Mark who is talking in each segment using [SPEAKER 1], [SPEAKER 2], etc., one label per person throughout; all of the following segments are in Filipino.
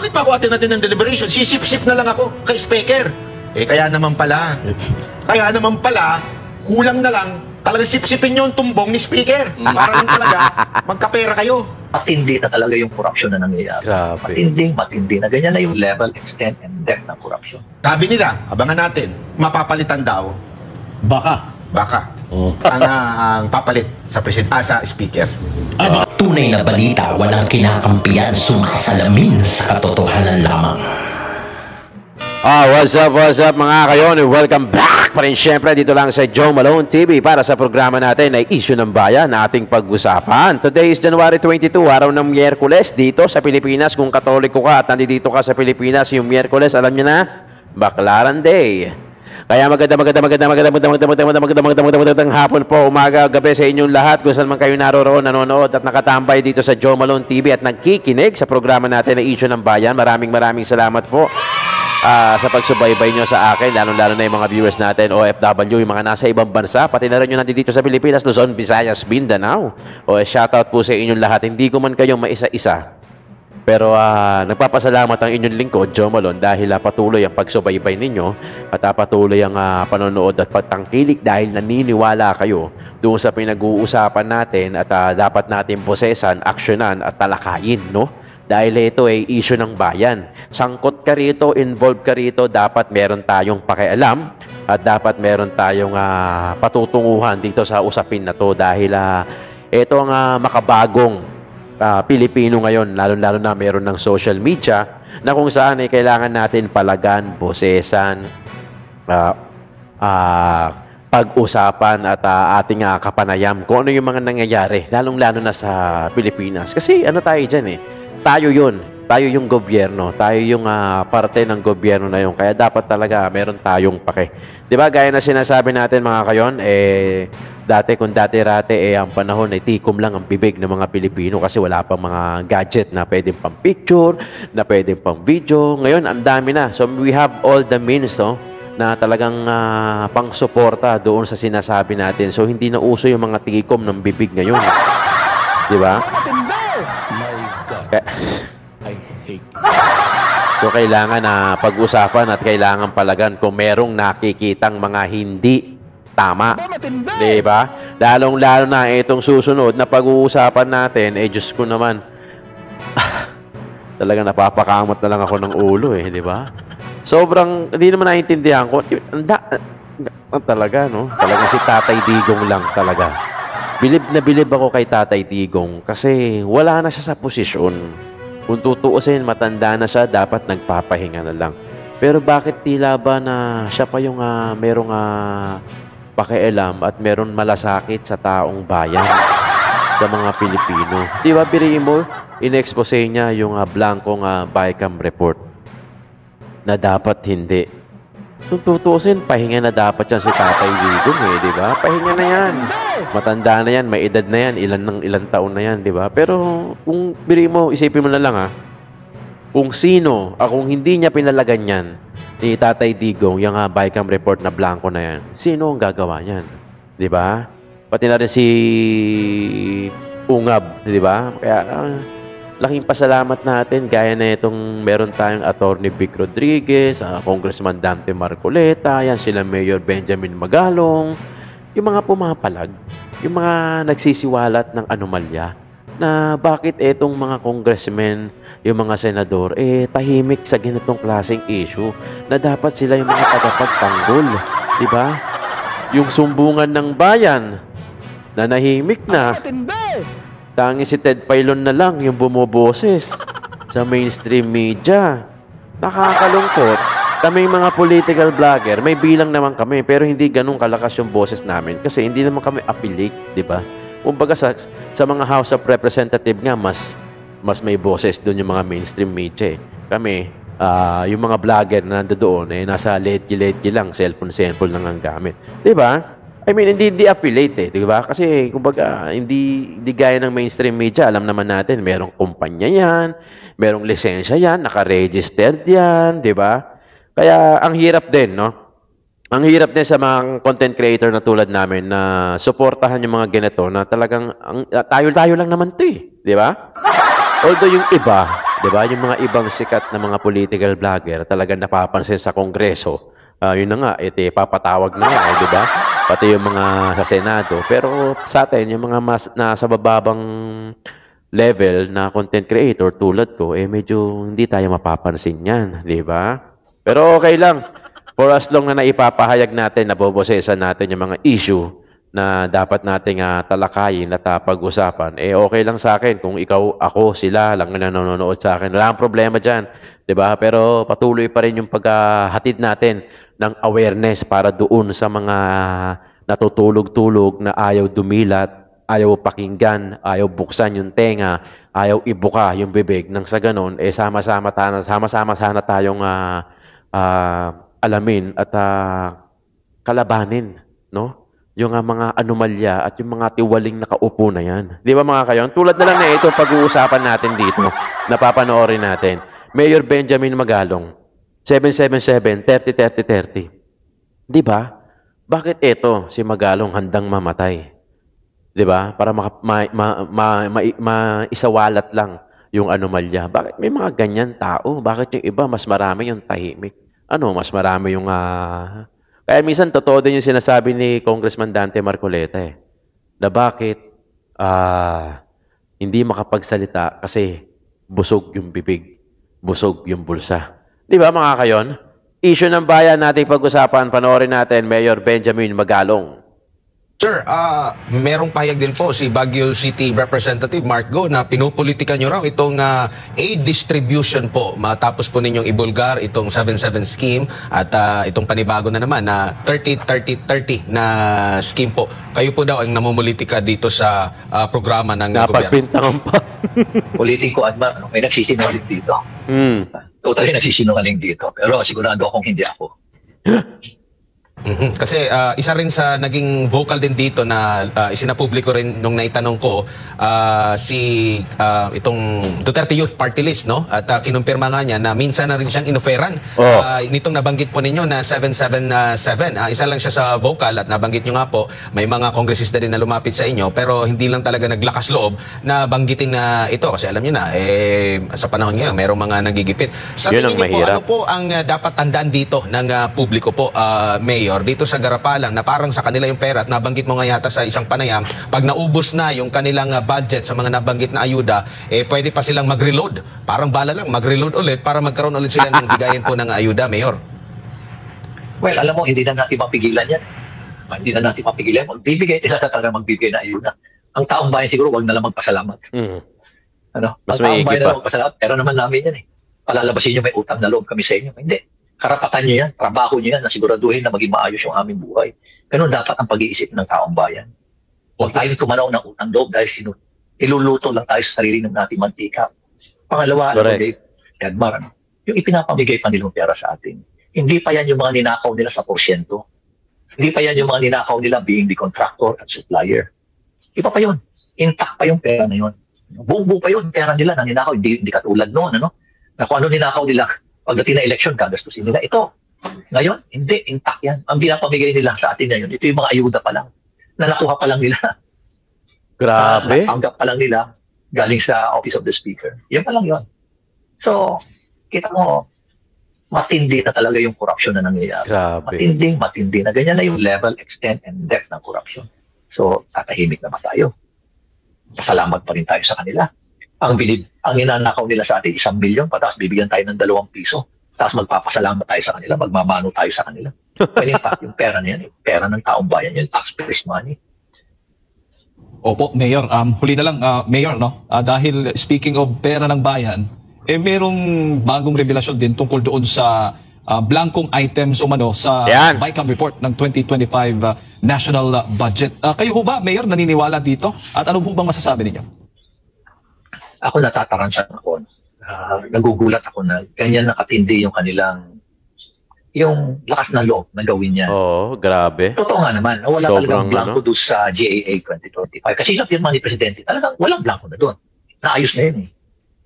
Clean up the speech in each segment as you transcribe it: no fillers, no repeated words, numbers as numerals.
[SPEAKER 1] Bakit pa ako atin natin ng deliberation? Sisip-sip na lang ako kay speaker. Kaya naman pala, kulang na lang, talagang sip-sipin nyo ang tumbong ni speaker. Para lang talaga, magkapera kayo.
[SPEAKER 2] Matindi na talaga yung corruption na nangyayari.
[SPEAKER 3] Grabe.
[SPEAKER 2] Matindi na. Ganyan na yung level, extent, and depth ng corruption.
[SPEAKER 1] Sabi nila, abangan natin, mapapalitan daw. Baka. Ang papalit sa sa speaker.
[SPEAKER 4] Tunay na balita, walang kinakampiyan, sumasalamin sa katotohanan lamang.
[SPEAKER 3] What's up mga kayon? Welcome back pa rin syempre dito lang sa Joe Malone TV para sa programa natin na Issue ng Bayan na ating pag-usapan. Today is January 22, araw ng Miyerkules dito sa Pilipinas. Kung Katoliko ka at nandito ka sa Pilipinas, yung Miyerkules, alam nyo na, Baklaran Day. Kaya magandang hapon po, umaga, gabi sa inyong lahat kung saan man kayo naroroon, nanonood at nakatambay dito sa Joe Malone TV at nagkikinig sa programa natin na Issue ng Bayan. Maraming salamat po sa pagsubaybay nyo sa akin, lalo-lalo na yung mga viewers natin, OFW, yung mga nasa ibang bansa, pati na rin yung nandito sa Pilipinas, Luzon, Visayas, Mindanao. Shoutout po sa inyong lahat. Hindi ko man kayong maisa-isa. Pero nagpapasalamat ang inyong lingkod, Joe Malone, dahil patuloy ang pagsubaybay ninyo at patuloy ang panonood at pagtangkilik dahil naniniwala kayo doon sa pinag-uusapan natin at dapat natin posesan, aksyonan at talakayin, no? Dahil ito ay issue ng bayan. Sangkot ka rito, involved ka rito, dapat meron tayong pakialam at dapat meron tayong patutunguhan dito sa usapin na to dahil ito ang makabagong Pilipino ngayon, lalo-lalo na meron ng social media na kung saan ay kailangan natin palagan, posesan, pag-usapan at ating kapanayam kung ano yung mga nangyayari, lalong-lalo na sa Pilipinas. Kasi ano tayo dyan tayo yun. Tayo yung gobyerno. Tayo yung parte ng gobyerno na yun. Kaya dapat talaga meron tayong pake. Di ba? Gaya na sinasabi natin mga kayon, dati-rate, ang panahon ay tikom lang ang bibig ng mga Pilipino kasi wala pang mga gadget na pwedeng pang picture, na pwedeng pang video. Ngayon, ang dami na. So, we have all the means, no? Na talagang pang-suporta doon sa sinasabi natin. So, hindi na uso yung mga tikom ng bibig ngayon. Di ba?
[SPEAKER 2] I hate
[SPEAKER 3] So, kailangan pag-usapan at kailangan palagan kung merong nakikitang mga hindi tama. Diba? Lalong-lalo na itong susunod na pag-uusapan natin, Diyos ko naman, talagang napapakamot na lang ako ng ulo, diba? Sobrang, hindi naman naiintindihan ko. Talaga, no? Talagang si Tatay Digong lang talaga. Bilib ako kay Tatay Digong kasi wala na siya sa posisyon. Kung tutuusin, matanda na siya, dapat nagpapahinga na lang. Pero bakit tila ba na siya pa yung merong pakialam at meron malasakit sa taong bayan, sa mga Pilipino? Di ba, biriin mo, in-expose niya yung blankong BICAM report na dapat hindi. Kung tutuusin, pahinga na dapat yan si Tatay Digong di ba? Pahinga na yan. Matanda na yan, may edad na yan, ilang taon na yan, di ba? Pero kung biri mo, isipin mo na lang kung sino, kung hindi niya pinalagan yan ni Tatay Digong, yung BICAM report na blanco na yan, sino ang gagawa yan? Di ba? Pati na rin si Ungab, di ba? Kaya laking pasalamat natin gaya na itong meron tayong Attorney Vic Rodriguez, Congressman Dante Marcoleta, yan sila Mayor Benjamin Magalong, yung mga pumapalag, yung mga nagsisiwalat ng anomalya na bakit itong mga congressmen, yung mga senador, tahimik sa ganitong klaseng issue na dapat sila yung mga tagapagtanggol. Diba? Yung sumbungan ng bayan na nahimik na. Tangi si Ted Filon na lang yung bumuboses sa mainstream media. Nakakalungkot. Kaming mga political vlogger, may bilang naman kami, pero hindi ganun kalakas yung boses namin kasi hindi naman kami affiliate, di ba? Kumbaga sa mga House of Representative nga, mas may boses doon yung mga mainstream media. Kami, yung mga vlogger na nandoon, nasa LED lang, cellphone lang ang gamit. Di ba? I mean, hindi affiliate di ba? Kasi, kumbaga, hindi gaya ng mainstream media. Alam naman natin, merong kumpanya yan, merong lisensya yan, naka-registered yan, di ba? Kaya, ang hirap din, no? Ang hirap din sa mga content creator na tulad namin na suportahan yung mga ganito na talagang tayo lang naman to di ba? Although yung iba, 'Di ba? Yung mga ibang sikat na mga political vlogger talagang napapansin sa Kongreso. Yun na nga, papatawag na nga, 'di ba? Pati yung mga sa Senado. Pero sa atin, yung mga mas nasa bababang level na content creator tulad ko, medyo hindi tayo mapapansin yan, 'di ba? Pero okay lang. For as long na naipapahayag natin, nabobosesan natin yung mga issue na dapat nating talakayin at pag-usapan, okay lang sa akin kung ikaw, ako, sila lang na nanonood sa akin. Wala kang problema dyan, di ba? Pero patuloy pa rin yung paghahatid natin ng awareness para doon sa mga natutulog-tulog na ayaw dumilat, ayaw pakinggan, ayaw buksan yung tenga, ayaw ibuka yung bibig. Nang sa ganun, sama-sama sana tayong alamin at kalabanin, no? Yung mga anomalya at yung mga tiwaling nakaupo na yan. Di ba mga kayon? Tulad na lang na ito pag-uusapan natin dito, napapanoorin natin. Mayor Benjamin Magalong, 777-30-30-30. Di ba? Bakit ito, si Magalong handang mamatay? Di ba? Para maisawalat lang yung anomalya. Bakit may mga ganyan tao? Bakit yung iba mas marami yung tahimik? Mas marami yung Kaya minsan, totoo din yung sinasabi ni Congressman Dante Marcoleta na bakit hindi makapagsalita kasi busog yung bibig, busog yung bulsa. Di ba mga kayon? Issue ng bayan natin pag-usapan, panoorin natin, Mayor Benjamin Magalong.
[SPEAKER 1] Sir, merong pahayag din po si Baguio City Representative Mark Go na pinupolitika nyo raw itong aid distribution po. Matapos po ninyong ibulgar itong 7-7 scheme at itong panibago na naman na 30-30-30 na scheme po. Kayo po daw ang namumulitika dito sa programa ng gobyerno.
[SPEAKER 3] Napagbintangan pa.
[SPEAKER 2] Ulitin ko, Admar, may nagsisinungaling dito. Totally nagsisinungaling dito. Pero sigurado akong hindi ako.
[SPEAKER 1] Kasi isa rin sa naging vocal din dito na isinapubliko rin nung naitanong ko itong Duterte Youth Party List, no? At kinumpirma nga niya na minsan na rin siyang inoferan nitong nabanggit po ninyo na 777. Isa lang siya sa vocal at nabanggit nyo nga po may mga kongresista din na lumapit sa inyo pero hindi lang talaga naglakas loob na banggitin na ito kasi alam niyo na sa panahon ngayon merong mga nagigipit. Sa tingin niyo po, ano po ang dapat tandaan dito ng publiko po, Mayor, dito sa Garapalang na parang sa kanila yung pera at nabanggit mo nga yata sa isang panayam, pag naubos na yung kanilang budget sa mga nabanggit na ayuda, pwede pa silang mag-reload. Parang bala lang, mag-reload ulit para magkaroon ulit sila ng bigayan po ng ayuda, Mayor.
[SPEAKER 2] Well, alam mo, hindi na natin mapigilan yan. Hindi na natin mapigilan. Magbibigay sila talaga magbibigay na ayuda. Ang taong bayan siguro, wag na lang magpasalamat. Ang taong bayan na lang magpasalamat, pero naman namin yan Palalabasin nyo may utang na loob kami sa inyo. Hindi. Karapatan nyo yan, trabaho nyo yan, na siguraduhin na maging maayos yung aming buhay. Ganun dapat ang pag-iisip ng taong bayan. Huwag tayong tumanaw ng utang loob dahil iluluto lang tayo sa sarili ng nating mantika. Pangalawa, Edmar, yung ipinapamigay pa nilang pera sa atin, hindi pa yan yung mga ninakaw nila sa porsyento. Hindi pa yan yung mga ninakaw nila being the contractor at supplier. Iba pa yun. Intact pa yung pera na yun. Buo pa yun, pera nila na ninakaw. Hindi katulad noon, na kung ano ninakaw nila, pagdating na eleksyon, gagastusin nila. Ito, ngayon, hindi, intact yan. Ang pinapamigay nila sa atin ngayon, ito yung mga ayuda pa lang. Na nakuha pa lang nila.
[SPEAKER 3] Grabe.
[SPEAKER 2] Natanggap pa lang nila galing sa Office of the Speaker. Yan pa lang yun. So, kita mo, matindi na talaga yung corruption na nangyayari.
[SPEAKER 3] Grabe.
[SPEAKER 2] Matindi na. Ganyan na yung level, extent, and depth ng corruption. So, tatahimik naman tayo. Salamat pa rin tayo sa kanila. Ang inanakaw nila sa atin, 1 milyon, tapos bibigyan tayo ng 2 piso. Tapos magpapasalamat tayo sa kanila, magmamano tayo sa kanila. Pero in fact, yung pera na yan, pera ng taong bayan, yung taxpayers' money.
[SPEAKER 5] Opo, Mayor. Huli na lang, Mayor, no? Dahil speaking of pera ng bayan, merong bagong revelasyon din tungkol doon sa blankong items umano sa BICAM report ng 2025 national budget. Kayo ho ba, Mayor, naniniwala dito? At ano ho bang masasabi ninyo?
[SPEAKER 2] Ako natataransan ako. Nagugulat ako na ganyan nakatindi yung kanilang yung lakas na loob na gawin yan.
[SPEAKER 3] Grabe.
[SPEAKER 2] Totoo nga naman. Wala talagang blanco doon sa GAA 2025. Kasi yung pirma ni Presidente, talagang walang blanco na doon. Naayos na yun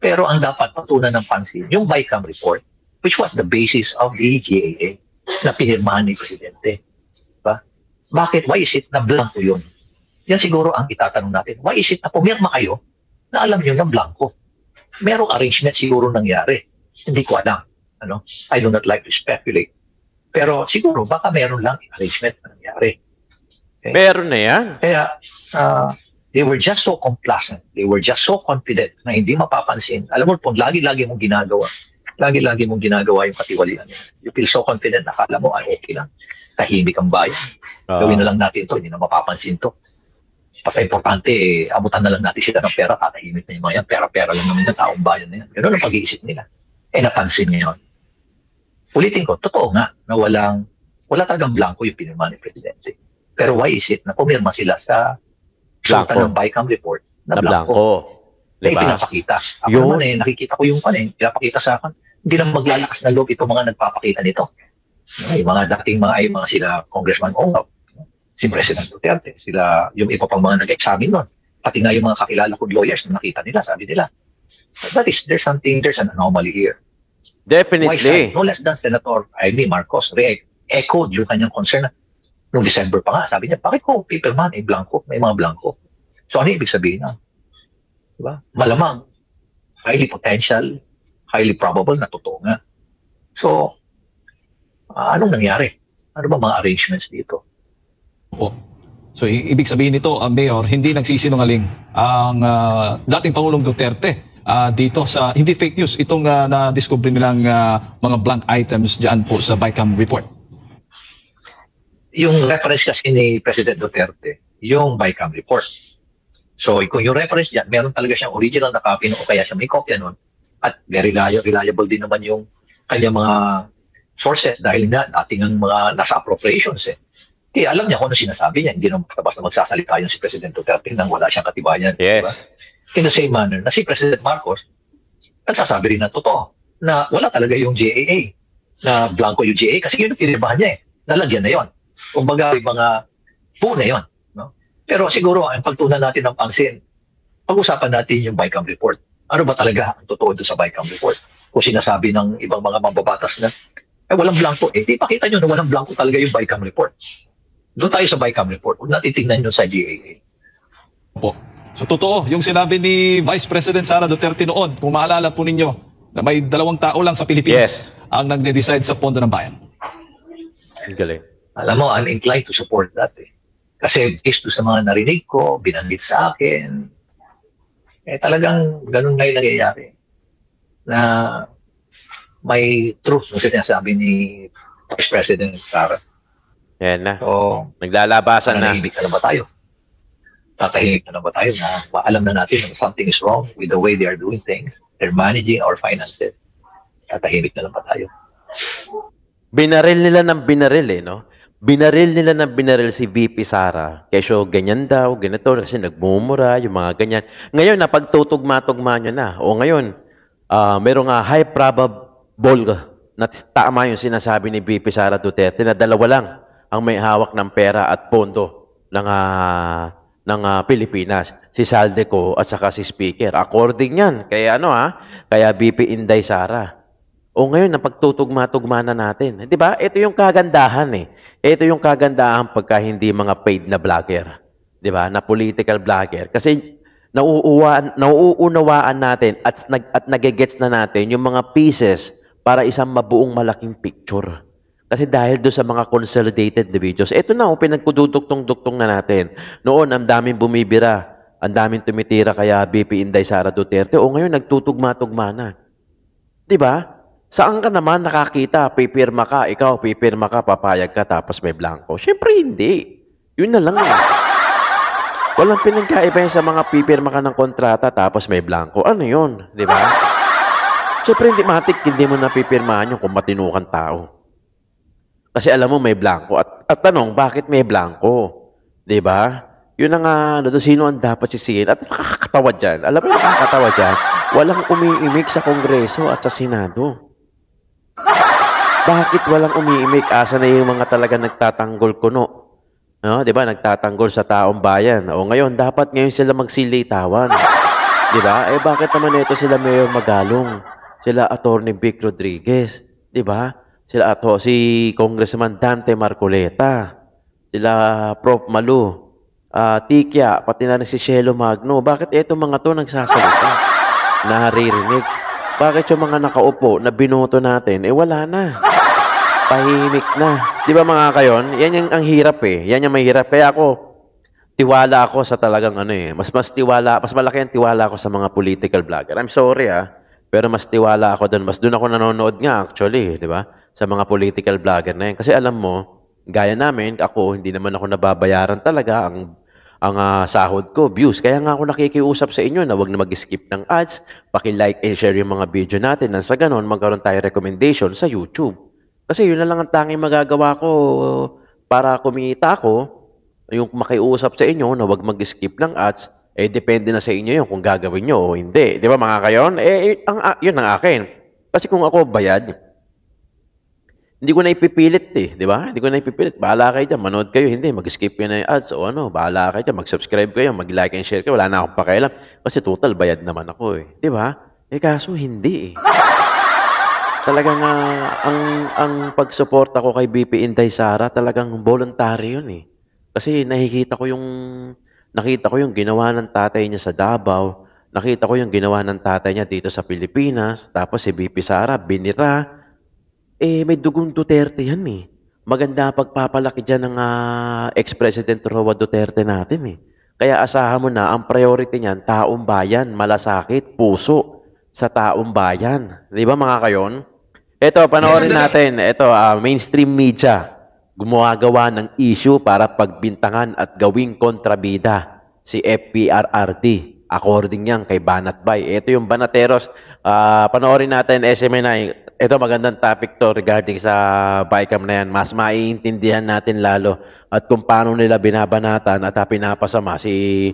[SPEAKER 2] Pero ang dapat patunan ng pansin, yung BICAM report, which was the basis of the GAA na pinirmahan ni Presidente. Diba? Bakit? Why is it na blanco yun? Yan siguro ang itatanong natin. Why is it na pumirma kayo na alam nyo na blanco? merong arrangement siguro nangyari. Hindi ko alam. Ano? I do not like to speculate. Pero siguro, baka meron lang arrangement na nangyari. Okay?
[SPEAKER 3] Meron na yan.
[SPEAKER 2] Kaya, they were just so complacent. They were just so confident na hindi mapapansin. Alam mo, kung lagi-lagi mong ginagawa yung katiwalian niya. You feel so confident na akala mo, ay okay lang. Tahimik ang bayan. Gawin na lang natin to, hindi na mapapansin to. Basta importante, abutan na lang natin sila ng pera, katahimik na yung mga yan. Pera-pera lang naman ng taong bayan na yan. Ganun ang pag-iisip nila. Napansin niya yun. Ulitin ko, totoo nga na wala talagang blanco yung pinirma ni Presidente. Pero why is it na pumirma sila sa resulta ng BICAM report na blanco?
[SPEAKER 3] Diba?
[SPEAKER 2] Pinapakita. Ako naman nakikita ko yung pinapakita sa akin. Hindi lang maglalakas na loob itong mga nagpapakita nito. Yung mga dating mga sila Congressman Ongab, si President Duterte, sila yung iba pang mga nag-examine nun. Pati nga yung mga kakilala kong lawyers na nakita nila, sabi nila. There's an anomaly here.
[SPEAKER 3] Definitely.
[SPEAKER 2] No less than Senator Marcos echoed yung kanyang concern noong December pa nga. Sabi niya, bakit ko paperman, blanco, may mga blanco. So ano ibig sabihin na? Diba? Malamang, highly potential, highly probable na totoo nga. So, anong nangyari? Ano ba mga arrangements dito?
[SPEAKER 5] Opo. So, ibig sabihin nito, Mayor, hindi nagsisinungaling ang dating Pangulong Duterte dito sa, hindi fake news, itong na-discover nilang mga blank items dyan po sa BICAM report.
[SPEAKER 2] Yung reference kasi ni President Duterte, yung BICAM report. So, kung yung reference dyan, meron talaga siyang original na copy o kaya siya may kopya nun, at very reliable din naman yung kanyang mga sources dahil nga dating ang mga nasa appropriations alam niya kung ano sinasabi niya, hindi naman basta magsasalita yan si President Duterte nang wala siyang katibayan.
[SPEAKER 3] Yes.
[SPEAKER 2] Diba? In the same manner na si President Marcos, nagsasabi rin na totoo na wala talaga yung GAA, na blanco yung GAA kasi yun ang tinirmahan niya nalagyan na yon. Kumbaga yung mga po na yon. No? Pero siguro ang pagtunan natin ng pansin, pag-usapan natin yung BICAM report. Ano ba talaga ang totoo doon sa BICAM report? Kung sinasabi ng ibang mga mambabatas na walang blanco, di pakita nyo na walang blanco talaga yung BICAM report. Doon tayo sa BICAM report. Huwag natin tingnan yun sa GAA.
[SPEAKER 5] Opo. So totoo, yung sinabi ni Vice President Sara Duterte noon, kung maalala po ninyo, na may 2 tao lang sa Pilipinas ang nagde-decide sa pondo ng bayan.
[SPEAKER 3] Ang galing.
[SPEAKER 2] Alam mo, I'm inclined to support that Kasi based sa mga narinig ko, binanggit sa akin, talagang ganun na yung nangyayari. Na may truth na sinasabi ni Vice President Sara.
[SPEAKER 3] Yan na.
[SPEAKER 2] So,
[SPEAKER 3] naglalabasan na.
[SPEAKER 2] Nanahimik na ba tayo? Tatahimik na ba tayo na alam na natin na something is wrong with the way they are doing things. They're managing our finances. Tatahimik na ba tayo?
[SPEAKER 3] Binaril nila ng binaril no? Binaril nila ng binaril si VP Sara. Kesyo ganyan daw, ganito, kasi nagmumura, yung mga ganyan. Ngayon, napagtutugma-tugma nyo na. O ngayon, merong high probable na tama yung sinasabi ni VP Sara Duterte na 2 lang ang may hawak ng pera at pondo ng Pilipinas. Si Saldeco at saka si Speaker. According yan. Kaya kaya VP Inday Sara. O ngayon, napagtutugma-tugma na natin. Di ba? Ito yung kagandahan Ito yung kagandahan pagka hindi mga paid na vlogger. Di ba? Na political vlogger. Kasi nauunawaan natin at nagigets na natin yung mga pieces para isang mabuong malaking picture. Kasi dahil doon sa mga consolidated videos, ito na, pinagkududuktong-duktong na natin. Noon, ang daming bumibira, ang daming tumitira kaya BP Inday Sara Duterte. O ngayon, nagtutugma-tugma na. Di ba? Saan ka naman nakakita? Pipirma ka, ikaw, pipirma ka, papayag ka, tapos may blanco. Siyempre, hindi. Yun na lang. Walang pinagkaiba sa mga pipirma ka ng kontrata, tapos may blanco. Ano yun? Di ba? Siyempre, hindi mo napipirmahan yung kung matinukan tao. Kasi alam mo may blanco. At tanong, bakit may blanco? 'Di ba? Yun ang sino ang dapat sisihin. At nakakatawa dyan. Alam mo, nakakatawa dyan. Walang umiimik sa Kongreso at sa Senado. Bakit walang umiimik? Asa na yung mga talaga nagtatanggol kuno? No? 'Di ba? Nagtatanggol sa taong bayan. O ngayon, dapat ngayon sila magsilitawan. 'Di ba? Bakit naman ito sila Mayor Magalong? Sila Attorney Vic Rodriguez. 'Di ba? Sila si Congressman Dante Marcoleta, sila Prof. Malu, Tikya, pati na si Shelo Magno. Bakit eto mga to nagsasalita? naririnig. Bakit yung mga nakaupo na binoto natin, wala na. Tahimik na. Di ba mga kayon? Yan yung ang hirap eh. Yan yung mahirap. Kaya tiwala ako sa talagang mas malaki ang tiwala ako sa mga political vlogger. I'm sorry pero mas tiwala ako doon. Mas doon ako nanonood nga actually, di ba? Sa mga political vlogger na yan. Kasi alam mo, gaya namin, ako, hindi naman ako nababayaran talaga ang sahod ko, views. Kaya nga ako nakikiusap sa inyo na huwag na mag-skip ng ads, paki-like and share yung mga video natin nang sa ganon, magkaroon tayo recommendation sa YouTube. Kasi yun na lang ang tanging magagawa ko para kumita ako, yung makiusap sa inyo na huwag mag-skip ng ads, depende na sa inyo yun kung gagawin nyo o hindi. Di ba mga kayon? Yun ang akin. Kasi kung ako bayad, hindi ko na ipipilit di ba? Hindi ko na ipipilit. Bahala kayo dyan, manood kayo, hindi, mag-skip yun na yung ads o bahala kayo dyan, mag-subscribe kayo, mag-like and share kayo, wala na akong pakialam. Kasi total, bayad naman ako di ba? Kaso hindi Talagang ang pagsuporta ko kay BP Inday Sara, talagang voluntary yun Kasi nakita ko yung ginawa ng tatay niya sa Davao, nakita ko yung ginawa ng tatay niya dito sa Pilipinas, tapos si BP Sara, binira, may dugong Duterte yan Maganda pagpapalaki dyan ng ex-president Roa Duterte natin Kaya asahan mo na, ang priority niyan, taong bayan, malasakit, puso sa taong bayan. Di ba mga kayon? Ito, panoorin natin. Ito, mainstream media. Gumagawa ng issue para pagbintangan at gawing kontrabida si FPRRD. According yan kay Banat Bay. Ito yung Banateros. Panoorin natin, SMNI. Ito magandang topic to regarding sa Bicam na yan. Mas maiintindihan natin lalo at kung paano nila binabanatan at pinapasama si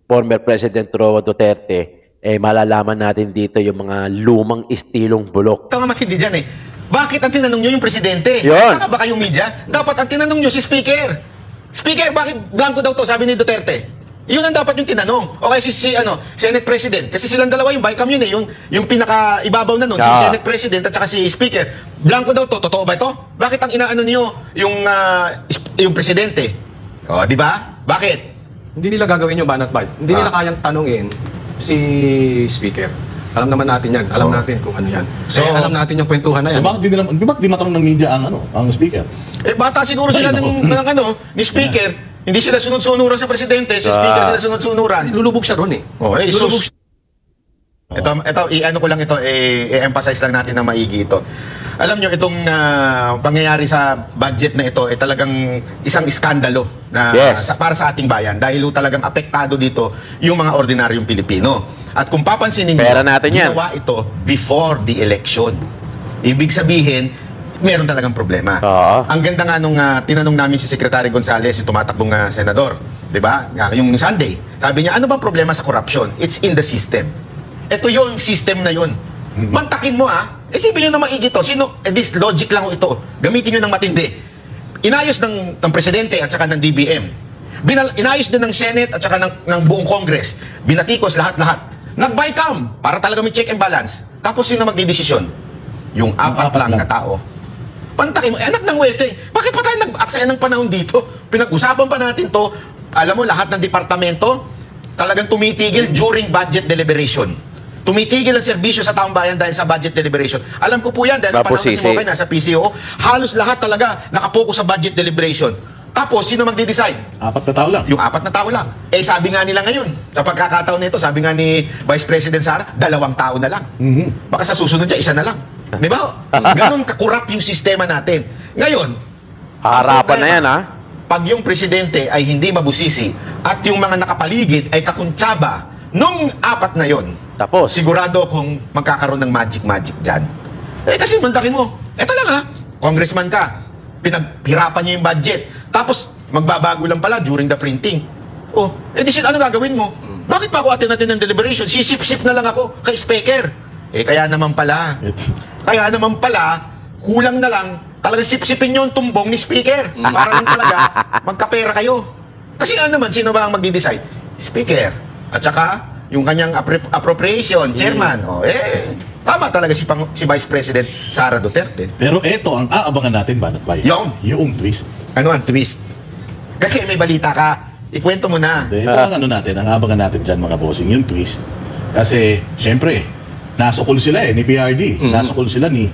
[SPEAKER 3] former President Roa Duterte. Malalaman natin dito yung mga lumang istilong bulok.
[SPEAKER 1] Ito nga matindi dyan Bakit ang tinanong nyo yung presidente?
[SPEAKER 3] Yun.
[SPEAKER 1] Tama ba kayong media? Dapat ang tinanong nyo si Speaker. Speaker, bakit blanco daw to, sabi ni Duterte? Yun ang dapat yung tinanong. O kaya si Senate President. Kasi silang dalawa yung Bicam yun yung pinaka-ibabaw na nun, si Senate President at saka si Speaker. Blanco daw to, totoo ba ito? Bakit ang inaano niyo yung presidente? O, di ba? Bakit?
[SPEAKER 6] Hindi nila gagawin yung Banat Bay. Hindi nila kayang tanungin si Speaker. Alam naman natin yan. Alam natin kung ano yan. So, alam natin yung kwentuhan na yan.
[SPEAKER 7] Bakit di matanong ng media ang speaker?
[SPEAKER 1] Bata siguro sila ni Speaker. Hindi sila sunod-sunuran sa presidente, si Speaker sila sunod-sunuran.
[SPEAKER 6] Lulubog siya ron
[SPEAKER 1] Lulubog siya. Ito, i-ano ko lang ito, i-emphasize lang natin na maigi ito. Alam nyo, itong pangyayari sa budget na ito, talagang isang iskandalo na para sa ating bayan. Dahil talagang apektado dito yung mga ordinaryong Pilipino. At kung papansinin nyo, ginawa ito before the election. Ibig sabihin, meron talagang problema. Ang ganda nga nung tinanong namin si Secretary Gonzales, yung tumatakbong senador, di ba? Yung Sunday, sabi niya, ano bang problema sa corruption? It's in the system. Ito yung system na yun. Mantakin mo isipin nyo na maigi to. This logic lang ito. Gamitin nyo ng matindi. Inayos ng Presidente at saka ng DBM. Inayos din ng Senate at saka ng buong Congress. Binatikos lahat-lahat. Nag-Bicam para talaga may check and balance. Tapos sino magdidesisyon? Yung apat lang na tao. Pantakin mo, anak ng wete. Bakit pa tayo nag-aksaya ng panahon dito? Pinag-usapan pa natin to. Alam mo, lahat ng departamento talagang tumitigil during budget deliberation. Tumitigil ang serbisyo sa taong bayan dahil sa budget deliberation. Alam ko po yan dahil panahon kasi mo kayo nasa PCO, halos lahat talaga nakapokus sa budget deliberation. Tapos, sino magdi-decide?
[SPEAKER 7] Apat na tao lang.
[SPEAKER 1] Yung apat na tao lang. Sabi nga nila ngayon, sa pagkakataon nito, sabi nga ni Vice President Sara, 2 tao na lang. Baka sa susunod niya, 1 na lang. Di ba? Ganon kakurap yung sistema natin. Ngayon,
[SPEAKER 3] harapan na yan
[SPEAKER 1] pag yung presidente ay hindi mabusisi at yung mga nakapaligid ay kakuntsaba nung 4 na yon,
[SPEAKER 3] tapos
[SPEAKER 1] sigurado kung magkakaroon ng magic dyan. Kasi mandakin mo, eto lang congressman ka, pinaghirapan niyo yung budget, tapos magbabago lang pala during the printing. Ano gagawin mo? Bakit pa ako atin ng deliberation? Sisip-sip na lang ako kay Speaker. Kaya naman pala, kulang na lang, talagang sip-sipin nyo ang tumbong ni Speaker para lang talaga magkapera kayo. Kasi sino ba ang magdi-decide? Speaker. At saka, yung kanyang appropriation, chairman. Tama talaga si Vice President Sara Duterte.
[SPEAKER 7] Pero ito ang aabangan natin, Banat Bay.
[SPEAKER 1] Yung
[SPEAKER 7] twist.
[SPEAKER 1] Ano ang twist? Kasi may balita ka,
[SPEAKER 8] Ikwento mo na.
[SPEAKER 7] Ito ang ano natin, ang abangan natin dyan mga bossing, yung twist. Kasi, syempre, nasukol sila ni PRD. Nasukol sila ni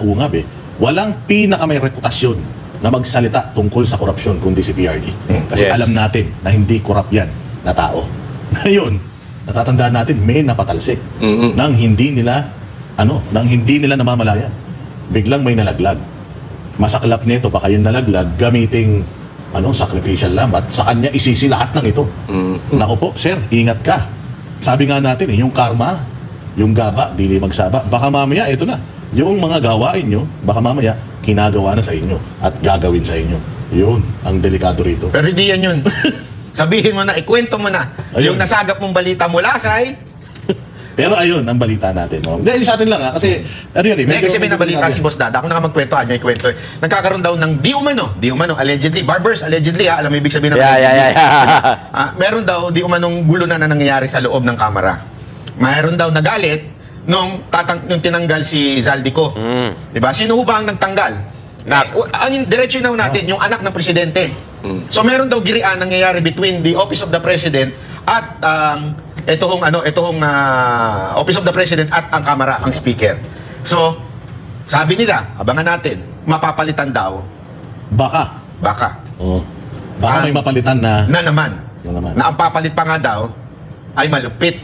[SPEAKER 7] Ungab Walang may reputasyon na magsalita tungkol sa korupsyon kundi si PRD. Kasi
[SPEAKER 3] Yes.
[SPEAKER 7] alam natin na hindi korap yan na tao. Ngayon, natatandaan natin may napatalsik nang hindi nila namamalayan. Biglang may nalaglag. Masaklap nito baka yung nalaglag gamiting sacrificial lamb at sa kanya isisi lahat ng ito. Naku po, sir, ingat ka. Sabi nga natin yung karma, yung gaba, dili magsaba. Baka mamaya, ito na. Yung mga gawain nyo, baka mamaya, kinagawa na sa inyo at gagawin sa inyo. Yun, ang delikado rito.
[SPEAKER 8] Pero hindi yan yun. Sabihin mo na, ikwento mo na.
[SPEAKER 7] Ayun.
[SPEAKER 8] Yung nasagap mong balita mula say.
[SPEAKER 7] Pero ayun, ang balita natin. No? Hindi, sa atin lang kasi, really,
[SPEAKER 8] Hindi, kasi may nabalita si Boss Dada. Ako na nga magkwento, niya ikwento. Nagkakaroon daw ng di umano, allegedly, barbers, allegedly, alam mo ibig sabihin ng allegedly. Meron daw di umanong gulo na nangyayari sa loob ng kamera. Mayroon daw nagalit nung tinanggal si Zaldico. Diba? Sino ho ba ang nagtanggal? Diretso na natin, yung anak ng presidente. So meron daw girian nangyayari between the Office of the President at Office of the President at ang Kamara, ang Speaker. So, sabi nila, abangan natin, mapapalitan daw. Baka.
[SPEAKER 7] Oh. Baka may mapalitan na
[SPEAKER 8] naman.
[SPEAKER 7] naman.
[SPEAKER 8] Na ang papalit pa nga daw, ay malapit,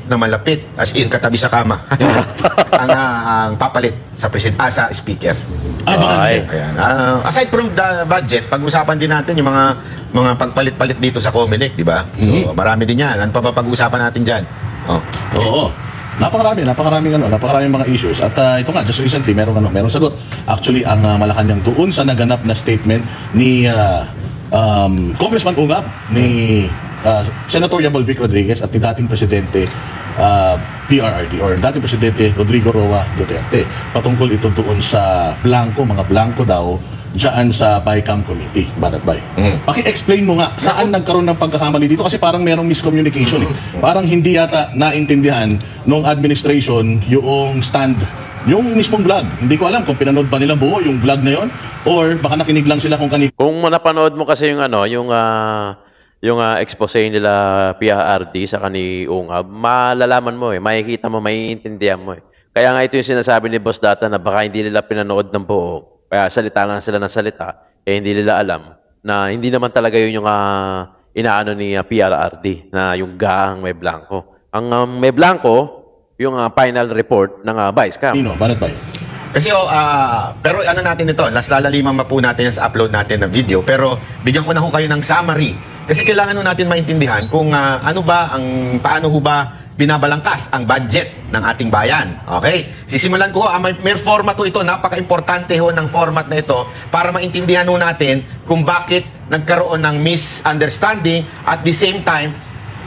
[SPEAKER 8] as in katabi sa kama. ang papalit sa sa Speaker. Ayan. Aside from the budget, pag-usapan din natin yung mga pagpalit-palit dito sa Comelec, di ba? So, marami din yan. Ano pa ba pag-usapan natin dyan?
[SPEAKER 7] Oo. Napakaraming mga issues. At ito nga, just recently, merong sagot. Actually, ang Malacanang doon sa naganap na statement ni Congressman Ungab, ni Senator Yabol Vic Rodriguez at ni dating Presidente PRRD or dating Presidente Rodrigo Roa Duterte. Patungkol ito doon sa mga blanco daw dyan sa BICAM Committee, Banatbay. Paki-explain mo nga, saan nagkaroon ng pagkakamali dito? Kasi parang merong miscommunication. Parang hindi yata naintindihan nung administration yung stand, yung mismong vlog. Hindi ko alam kung pinanood ba nila buo yung vlog na yon or baka nakinig lang sila kung kanino.
[SPEAKER 3] Kung napanood mo kasi yung expose nila PRD sa kani Ungab, malalaman mo makikita mo, maiintindihan mo Kaya nga ito yung sinasabi ni Boss Data na baka hindi nila pinanood ng buo. Kaya salita lang sila ng salita, hindi nila alam na hindi naman talaga yun yung inaano ni PRRD na yung gaang may blanco. Ang may blanco, yung final report ng Vice Cam.
[SPEAKER 7] Banatbay.
[SPEAKER 8] Kasi pero ano natin ito, lalaliman po natin sa upload natin ng video, pero bigyan ko na ho kayo ng summary. Kasi kailangan natin maintindihan kung paano ho ba binabalangkas ang budget ng ating bayan. Okay? Sisimulan ko, may format ito, napaka-importante ho ng format na ito para maintindihan ho natin kung bakit nagkaroon ng misunderstanding at the same time,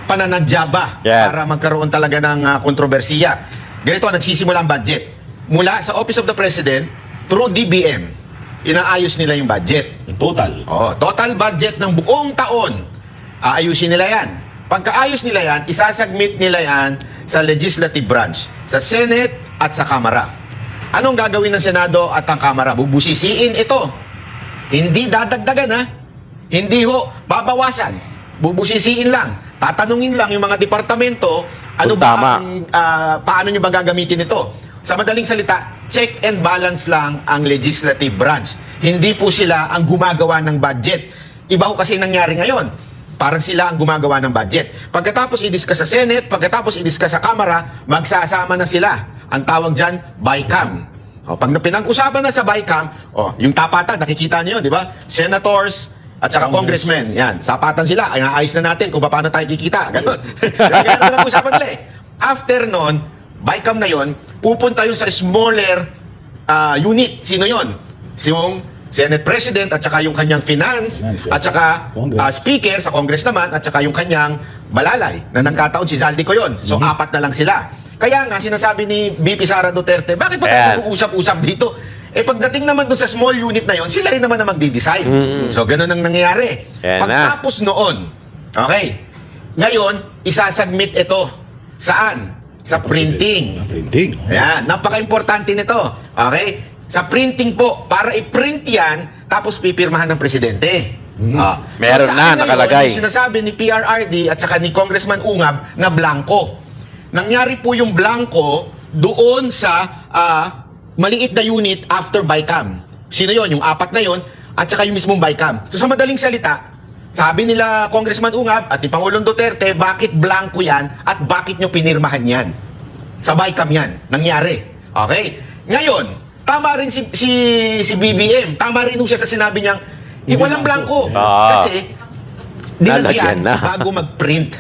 [SPEAKER 8] pananadya ba para magkaroon talaga ng kontrobersiya. Ganito, nagsisimula ang budget. Mula sa Office of the President through DBM, inaayos nila yung budget.
[SPEAKER 7] Total.
[SPEAKER 8] Total budget ng buong taon. Aayusin nila yan. Pagkaayos nila yan, isasubmit nila yan sa legislative branch, sa Senate at sa Kamara. Anong gagawin ng Senado at ang Kamara? Bubusisiin ito. Hindi dadagdagan Hindi ho babawasan. Bubusisiin lang. Tatanungin lang yung mga departamento, paano nyo ba gagamitin ito? Sa madaling salita, check and balance lang ang legislative branch. Hindi po sila ang gumagawa ng budget. Iba ho kasi nangyari ngayon. Parang sila ang gumagawa ng budget. Pagkatapos i-discuss sa Senate, pagkatapos i-discuss sa Kamara, magsasama na sila. Ang tawag dyan, BICAM. Pag pinag-usapan na sa BICAM, yung tapatan, nakikita niyo, di ba? Senators at saka congressmen. Yan, sapatan sila. Ay, naayos na natin kung paano tayo kikita. Ganun. Ganun pinag-usapan nila After nun, BICAM na yon, pupunta yun sa smaller unit. Sino yon? Yung Senate President at saka yung kanyang finance at saka speaker sa Congress naman at saka yung kanyang balalay na nagkataon si Zaldico yon. So, 4 na lang sila. Kaya nga, sinasabi ni VP Sara Duterte, bakit ba tayo mag-uusap-usap dito? Pagdating naman doon sa small unit na yon, sila rin naman na magdi-decide. So, ganun ang nangyayari. Pagtapos noon, okay, ngayon, isasubmit ito. Saan? Sa printing. Ayan, napaka-importante nito. Okay? Sa printing po, para i-print yan, tapos pipirmahan ng presidente.
[SPEAKER 3] Meron
[SPEAKER 8] sa
[SPEAKER 3] na,
[SPEAKER 8] akin ngayon,
[SPEAKER 3] nakalagay.
[SPEAKER 8] yung sinasabi ni PRRD at saka ni Congressman Ungab na blanco. Nangyari po yung blanco doon sa maliit na unit after BICAM. Sino yon? Yung 4 na yon at saka yung mismong BICAM. So sa madaling salita, sabi nila Congressman Ungab at ni Pangulong Duterte, bakit blanco yan at bakit nyo pinirmahan yan? Sa BICAM yan, nangyari. Okay? Ngayon, tama rin si BBM. Tama rin siya sa sinabi niyang, walang blanco. Kasi, dinagyan bago mag-print.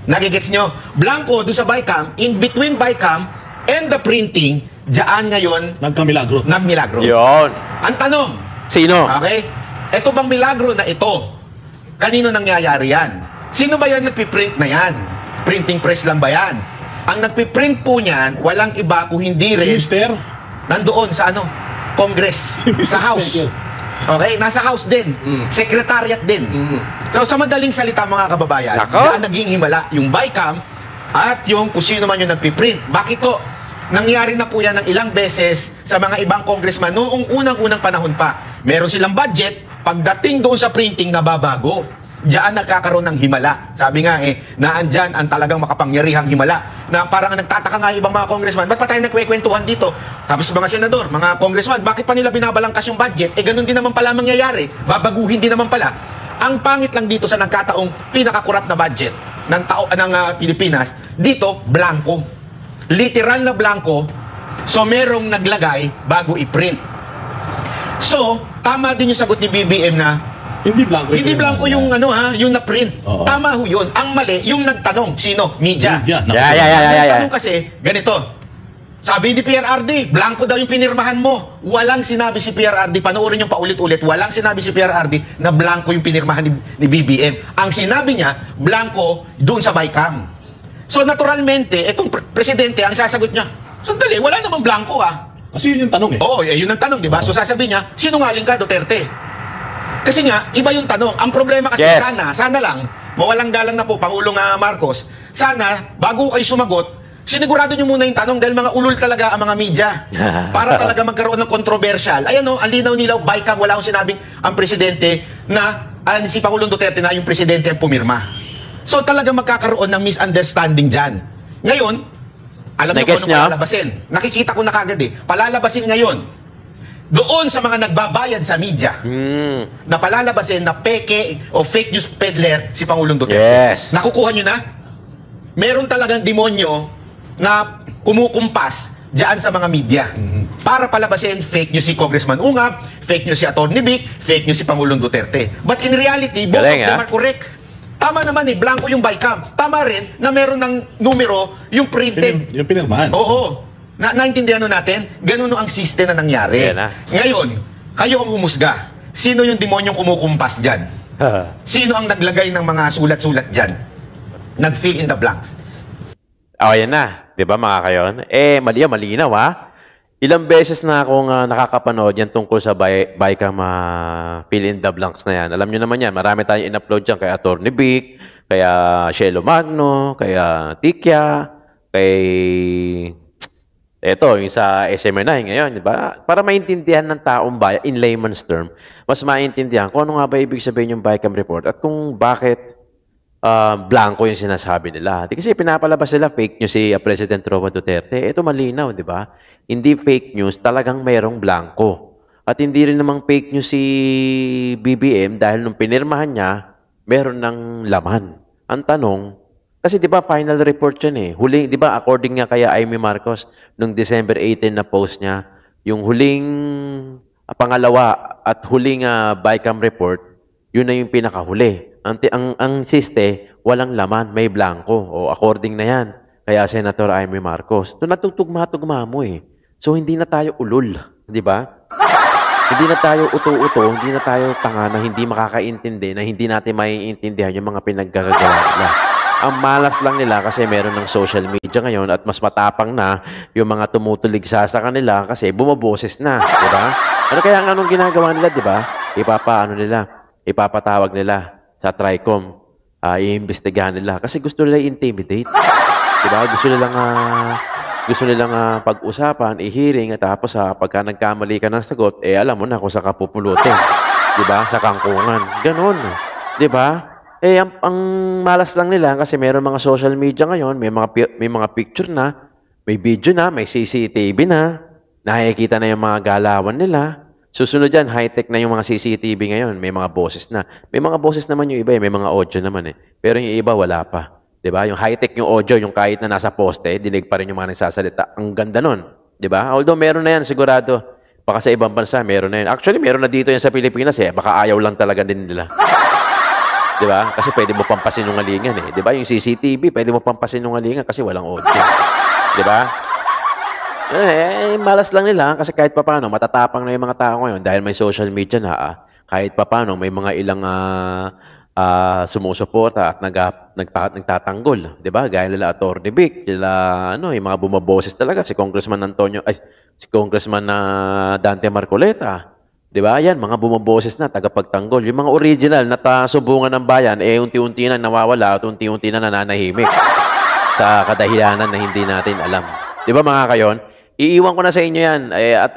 [SPEAKER 8] Nagigets nyo? Blanco doon sa BICAM, in between BICAM and the printing, diyan ngayon,
[SPEAKER 7] Nagkamilagro.
[SPEAKER 8] nagmilagro.
[SPEAKER 3] Yun.
[SPEAKER 8] Ang tanong,
[SPEAKER 3] Sino?
[SPEAKER 8] okay? Ito bang milagro na ito? Kanino nangyayari yan? Sino ba yan nagpiprint na yan? Printing press lang ba yan? Ang nagpiprint po niyan, walang iba kung hindi rin
[SPEAKER 7] Mister?
[SPEAKER 8] nandoon sa Congress, sa House. Okay? Nasa House din. Secretariat din. So sa madaling salita mga kababayan, diyan naging himala yung BICAM at yung kung sino man yung nagpiprint. Bakit to? Nangyari na po yan ng ilang beses sa mga ibang congressman noong unang-unang panahon pa. Meron silang budget, pagdating doon sa printing, nababago. Diyan nagkakaroon ng himala. Sabi nga naandyan ang talagang makapangyarihang himala. Na parang nagtataka nga ibang mga congressman, ba't pa tayo nagkwekwentuhan dito? Tapos mga senador, mga congressman, bakit pa nila binabalangkas yung budget? Ganun din naman pala mangyayari. Babaguhin din naman pala. Ang pangit lang dito sa nagkataong pinakakurap na budget ng Pilipinas, dito, blanco. Literal na blanco. So merong naglagay bago i-print. So, tama din yung sagot ni BBM na
[SPEAKER 7] Hindi blanco.
[SPEAKER 8] hindi blanco yung yung na-print.
[SPEAKER 7] Oo.
[SPEAKER 8] Tama ho yun. Ang mali, yung nagtanong. Sino? Media.
[SPEAKER 7] Yeah.
[SPEAKER 8] Ang tanong kasi, ganito. Sabi ni PRRD, blanco daw yung pinirmahan mo. Walang sinabi si PRRD, panoorin yung paulit-ulit, walang sinabi si PRRD na blanco yung pinirmahan ni BBM. Ang sinabi niya, blanco doon sa BICAM. So naturalmente, itong presidente, ang sasagot niya, sandali, wala namang blanco
[SPEAKER 7] Kasi yun yung tanong
[SPEAKER 8] Oo, yun ang tanong, di ba? So sasabihin niya, sinungaling ka, Duterte? Kasi nga, iba yung tanong. Ang problema kasi sana lang, mawalang galang na po, Pangulong Marcos, sana, bago kayo sumagot, sinigurado nyo muna yung tanong dahil mga ulol talaga ang mga media. Para talaga magkaroon ng controversial. Ayan ang linaw-nilaw, BICAM, wala akong sinabing ang presidente na, si Pangulong Duterte na yung presidente ang pumirma. So talaga magkakaroon ng misunderstanding dyan. Ngayon, alam niyo kung ano palalabasin. Nakikita ko na kagad palalabasin ngayon. Doon sa mga nagbabayad sa media, na palalabasin na peke o fake news peddler si Pangulong Duterte.
[SPEAKER 3] Yes.
[SPEAKER 8] Nakukuha nyo na? Meron talagang demonyo na kumukumpas diyan sa mga media para palabasin fake news si Congressman Ungab, fake news si Atty. Vic, fake news si Pangulong Duterte. But in reality, both of them are correct. Tama naman blanco yung BICAM. Tama rin na meron ng numero yung printed.
[SPEAKER 7] Yung pinirmahan.
[SPEAKER 8] Oo. Naintindihan natin, ganun ang system na nangyari. Ngayon, kayo ang humusga. Sino yung demonyong kumukumpas dyan? Sino ang naglagay ng mga sulat-sulat dyan? Nag-fill in the blanks.
[SPEAKER 3] Yan na. Diba mga kayon? Malinaw Ilang beses na akong nakakapanood yan tungkol sa BICAM fill in the blanks na yan. Alam nyo naman yan, marami tayong in-upload dyan kay Atty. Vic, kaya Shelo Magno, kaya Tikya, kay... Ito, yung sa SMNI ngayon, di ba? Para maintindihan ng taong bayan, in layman's term, mas maintindihan kung ano nga ba ibig sabihin yung BICAM report at kung bakit blanco yung sinasabi nila. Kasi pinapalabas nila fake news si President Roman Duterte. Ito malinaw, di ba? Hindi fake news, talagang mayroong blanco. At hindi rin namang fake news si BBM dahil nung pinirmahan niya, meron ng laman. Ang tanong, kasi 'di ba final report 'yan Huling 'di ba according nga kay Amy Marcos nung December 18 na post niya, yung huling pangalawa at huling BICAM report, yun na yung pinakahuli. Ang siste, walang laman, may blanco. O according na 'yan. Kaya Senator Amy Marcos, to natutugma-tugma mo So hindi na tayo ulol, 'di ba? Hindi na tayo uto-uto, hindi na tayo tanga na hindi makakaintindi, na hindi natin maiintindihan yung mga pinaggagawa nila. Ang malas lang nila kasi meron ng social media ngayon at mas matapang na yung mga tumutuligsa sa kanila kasi bumaboses na, di ba? Ano kaya anong ginagawa nila, di ba? Ipapatawag nila sa TRICOM, iimbestigahan nila kasi gusto nila i-intimidate. Di ba? Gusto nilang pag-usapan, i-hearing, at tapos pagka nagkamali ka ng sagot, alam mo na kung saan ka pupulutin. 'Di ba? Sa kangkungan. Ganon. 'Di ba? Ang malas lang nila kasi meron mga social media ngayon, may mga picture na, may video na, may CCTV na, nakikita na yung mga galawan nila. Susunod dyan, high-tech na yung mga CCTV ngayon, may mga boses na. May mga boses naman yung iba, may mga audio naman Pero yung iba, wala pa. 'Di ba? Yung high-tech yung audio, yung kahit na nasa poste, dinig pa rin yung mga nagsasalita. Ang ganda nun. 'Di ba? Although meron na yan, sigurado. Baka sa ibang bansa, meron na yan. Actually, meron na dito yan sa Pilipinas Baka ayaw lang talaga din nila. 'Di ba? Kasi pwede mo pampasinungalingan 'Di ba? Yung CCTV, pwede mo pampasinungalingan kasi walang audio. 'Di ba? Malas lang nila kasi kahit papaano matatapang na yung mga tao ngayon dahil may social media na. Kahit papaano may mga ilang sumusuporta at nagtatanggol, 'di ba? Gaya nila Atty. Vic, sila yung mga bumaboses talaga si Congressman Dante Marcoleta. 'Di ba? Yan, mga bumaboses na, tagapagtanggol. Yung mga original na subungan ng bayan, unti-unti na nawawala at unti-unti na nananahimik sa kadahilanan na hindi natin alam. 'Di ba mga kayon? Iiwan ko na sa inyo yan. At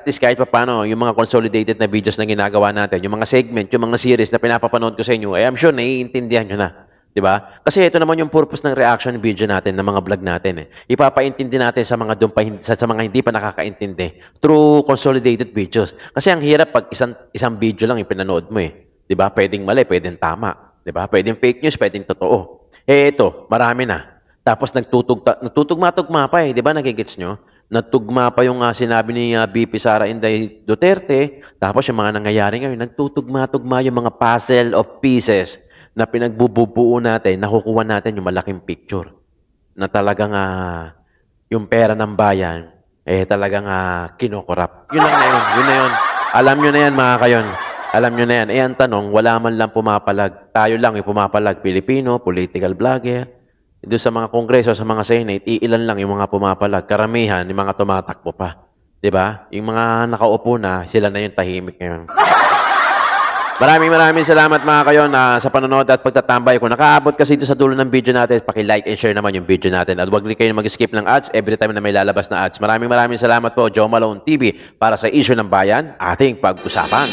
[SPEAKER 3] least kahit pa paano, yung mga consolidated na videos na ginagawa natin, yung mga segment, yung mga series na pinapapanood ko sa inyo, I'm sure naiintindihan nyo na. 'Di ba? Kasi ito naman yung purpose ng reaction video natin, ng mga vlog natin Ipapaintindi natin sa mga sa mga hindi pa nakakaintindi through consolidated videos. Kasi ang hirap pag isang video lang yung pinanood mo 'Di ba? Pwedeng mali, pwedeng tama, 'di ba? Pwedeng fake news, pwedeng totoo. Ito, marami na. Tapos nagtutugma-tugma pa 'di ba? Nagigets nyo? Nagtugma pa yung sinabi ni VP Sara Inday Duterte. Tapos yung mga nangyayari ngayon, nagtutugma-tugma yung mga puzzle of pieces na pinagbubuo natin, nakukuha natin yung malaking picture. Na talagang yung pera ng bayan, talagang kinokorap. Yun lang na yun. Yun na yun. Alam nyo na yan, mga kayon. Alam nyo na yan. Ang tanong, wala man lang pumapalag. Tayo lang yung pumapalag. Pilipino, political vlogger. Doon sa mga kongreso, sa mga senate, iilan lang yung mga pumapalag. Karamihan, yung mga tumatakbo pa. 'Di ba? Yung mga nakaupo na, sila na yung tahimik ngayon. Maraming salamat mga kayon sa panonood at pagtatambay. Kung nakaabot kasi dito sa dulo ng video natin, paki-like and share naman yung video natin. At huwag rin kayo mag-skip ng ads every time na may lalabas na ads. Maraming salamat po, Joe Malone TV, para sa issue ng bayan, ating pag-usapan.